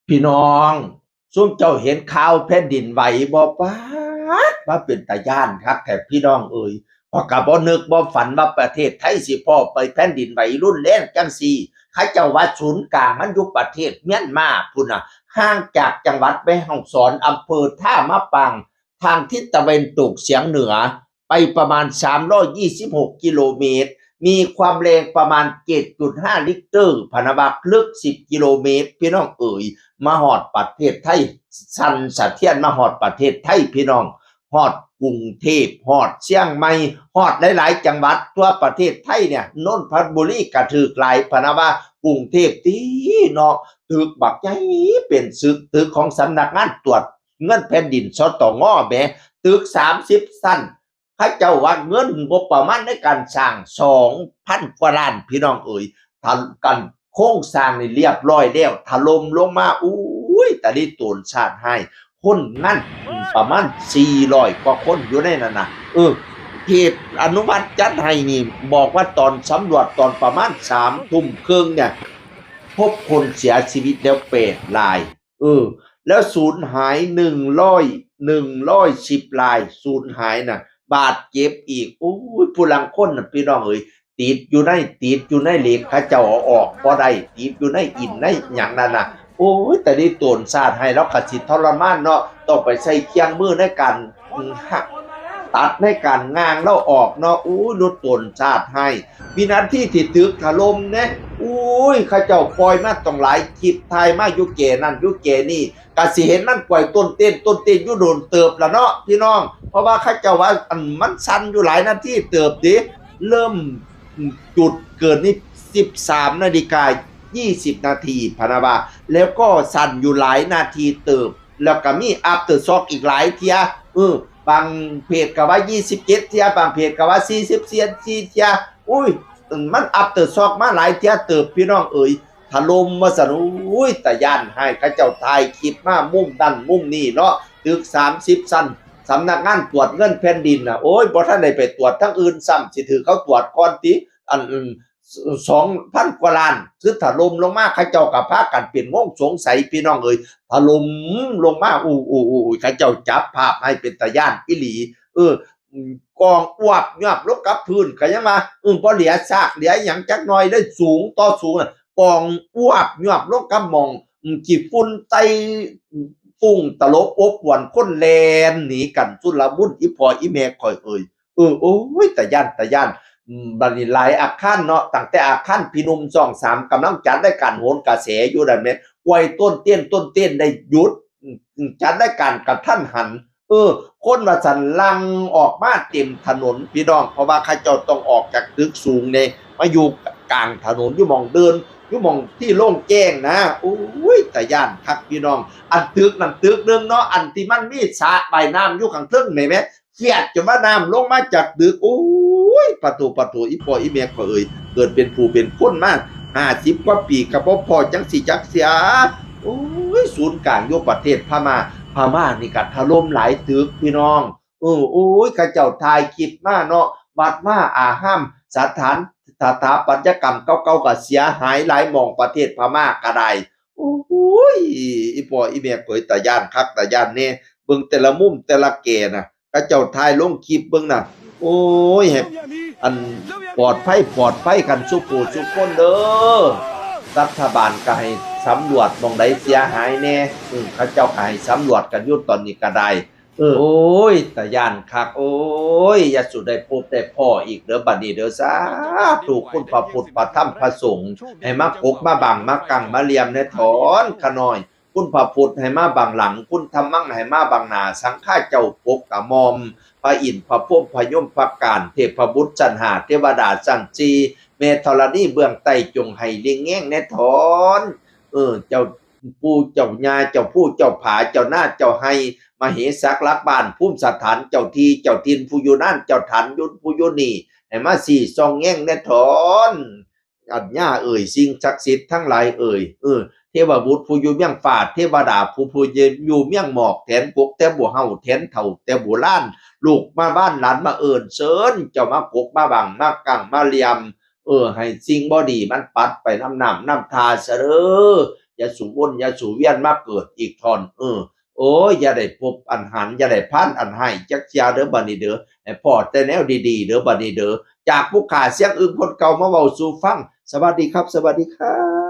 พี่น้องซุ่มเจ้าเห็นข่าวแผ่นดินไหวบ่ป๊าดว่าเป็นตาย้านครับแต่พี่น้องเอ่ยพอกับบ่นึกบ่ฝันว่าประเทศไทยสิพ่อไปแผ่นดินไหวรุนแรงจังซี่เขาเจ้าว่าศูนย์กลางมันอยู่ประเทศเมียนมาพุ่นน่ะห่างจากจังหวัดแม่ฮ่องสอนอำเภอท่ามะปางทางทิศตะวันตกเฉียงเหนือไปประมาณ326กิโลเมตรมีความแรงประมาณ7.5ลิกเตอร์พนบักลึก10กิโลเมตรพี่น้องเอ่ย มาฮอดประเทศไทยสั่นสะเทือนมาฮอดประเทศไทยพี่น้องฮอดกรุงเทพฮอดเชียงใหม่ฮอดหลายๆจังหวัดทั่วประเทศไทยเนี่ยนนทบุรีก็ถูกหลายพะนะว่ากรุงเทพติเนาะตึกบักใหญ่เป็นตึกของสำนักงานตรวจเงินแผ่นดินสตงแหมตึก30ชั้นเขาเจ้าว่าเงินงบประมาณในการสร้าง2,000กว่าล้านพี่น้องเอ่ยทันกันโครงสร้างนี่เรียบร้อยแล้วถล่มลงมาอุ้ยตะลิโตนชาติให้คนงั้นประมาณ400กว่าคนอยู่ในนั้นน่ะเขตอนุวัตจัดให้นี่บอกว่าตอนสำรวจตอนประมาณ3ทุ่มครึ่งเนี่ยพบคนเสียชีวิตแล้ว8รายแล้วสูญหาย110รายสูญหายน่ะบาดเจ็บอีกอุ้ยผู้ลังคนน่ะพี่น้องเอ้ย ติดอยู่ในเหล็กเขาเจ้าเอาออกบ่ได้ติดอยู่ในอิฐในหยังนั่นน่ะโอ้ยแต่นี่โตนชาติให้แล้วก็สิทรมานเนาะต้องไปใช้เครื่องมือในการหักตัดในการง้างแล้วออกเนาะอู้ยลดโตนชาติให้วินาทีที่ตึกถล่มเนี่ยอุ้ยเขาเจ้าปล่อยมาต้องหลายคลิปถ่ายมาอยู่แก่นั่นอยู่แก่นี่ก็สิเห็นมันปล่อยต้นเต้นอยู่โดนเติบละเนาะพี่น้องเพราะว่าเขาเจ้าว่ามันสั่นอยู่หลายนาทีเติบดิเริ่ม จุดเกิดนี่13:20พะนะว่าแล้วก็สั่นอยู่หลายนาทีเติบแล้วก็มีอัปเตอร์ช็อกอีกหลายเที่ยบางเพจก็ว่า27เที่ยบางเพจก็ว่า44เที่ยอุ้ยมันอัปเตอร์ช็อกมาหลายเที่ยเติบพี่น้องเอ๋ยถล่มมาซั่นอุ้ยตาย้านให้เขาเจ้าถ่ายคลิปมามุมนั่นมุมนี้เนาะตึก30ชั้นสำนักงานตรวจเงินแผ่นดินน่ะโอ้ยบ่ทันได้ไปตรวจทั้งอื่นซ้ำสิถือเขาตรวจก่อนติอัน2,000กว่าล้านคือถล่มลงมาเขาเจ้าก็พากันเป็นงงสงสัยพี่น้องเอ้ยถล่มลงมาเขาเจ้าจับภาพให้เป็นตาย้านอีหลีเออกองอวบยอบลงกับพื้นก็ยังว่าบ่เหลือซากเหลือหยังจักหน่อยได้สูงต่อสูงกองอวบยอบลงกับหม่องขี้ฝุ่นไตฟุ้งตลบอบอวนคนแล่นหนีกันชุลมุนอีพ่ออีแม่ข้อยเอ่ยโอ้ยตาย้าน บัดนี้หลายอาคารเนาะตั้งแต่อาคารพี่หนุ่มช่อง3กำลังจัดรายการโหนกระแสอยู่นั่นแหมปล่อยต้นเต้นได้หยุดจัดรายการกะทันหันคนว่าซั่นลังออกมาเต็มถนนพี่น้องเพราะว่าเขาเจ้าต้องออกจากตึกสูงนี่มาอยู่กลางถนนอยู่หม้องเดินอยู่หม้องที่โล่งแจ้งนะโอ้ยตาย้านคักพี่น้องอันตึกนั่นตึกหนึงเนาะอันที่มันมีสระว่ายน้ำอยู่ข้างเทิงนี่แหมเฟียดจนว่าน้ำลงมาจากตึกโอ้ยปะโถอีพ่ออีแม่ก็เอ่ยเกิดเป็นผู้เป็นคนมา50กว่าปีก็บ่พอจังสิจักเสียโอ้ยศูนย์กลางอยู่ประเทศพม่านี่ก็ถล่มหลายตึกพี่น้องโอ้ยเขาเจ้าถ่ายคลิปมาเนาะวัดมาห้ามสถานสถาปัตยกรรมเก่าๆก็เสียหายหลายหม้องประเทศพม่าก็ได้โอ้ยอีพ่ออีแม่เผยตาย้านคักตาย้านแน่เบิ่งแต่ละมุมแต่ละแก่น่ะเขาเจ้าถ่ายลงคลิปเบิ่งน่ะโอ้ยให้อันปลอดภัยกันสุผู้ทุกคนเด้อรัฐบาลก็ให้สำรวจหม้องใดเสียหายแน่เขาเจ้าก็ให้สำรวจกันอยู่ตอนนี้ก็ได้โอ้ยตาย้านคักโอ้ยอย่าสุดได้พบได้พ้ออีกเด้อบัดนี้เด้อสาธุคุณพระพุทธพระธรรมพระสงฆ์ให้มาปกมาบังมากังมาเหลี่ยมแน่ถอนขะน้อยคุณพระพุทธให้มาบังหลังคุณธรรมังให้มาบังหน้าสังฆาเจ้าปกกะมอมพระอินทร์พระพรหมพระยมพระการเทพบุตรจันหาเทวดาจันจีเมธรณีเบื้องใต้จงให้เลี้ยงแง่งแน่ถอนเจ้าปู่เจ้าย่าเจ้าผู้เจ้าผาเจ้านาเจ้าให้มเหสักลักบ้านภูมิสถานเจ้าที่เจ้าทินผู้อยู่นั่นเจ้าฐานยุนผู้อยู่นี่ให้มาสี่ซองแง่งแน่ถอนอัญญาเอ่ยสิ่งศักดิ์สิทธิ์ทั้งหลายเอ่ยเทวบุตรผู้อยู่เมียงฟ้าเทวดาผู้อยู่เมียงหมอกแทนปกแต่บ่เฮาแทนเฒ่าแต่โบราณลูกมาบ้านหลานมาเอิ้นเชิญเจ้ามาปกมาบังมากังมาเหลี่ยมให้สิ่งบ่ดีมันปัดไปน้ำทาเสด้อ อย่าสูวนอย่าสูเวียนมาเกิดอีกทอนโอ้ยอย่าได้พบอันหันอย่าได้พานอันให้จักเสียเด้อบัดนี้เด้อให้พอแต่แนวดีๆเด้อบัดนี้เด้อจากผู้ขาเสียงอึ้งคนเก่ามาเว้าสู่ฟังสวัสดีครับสวัสดีครับ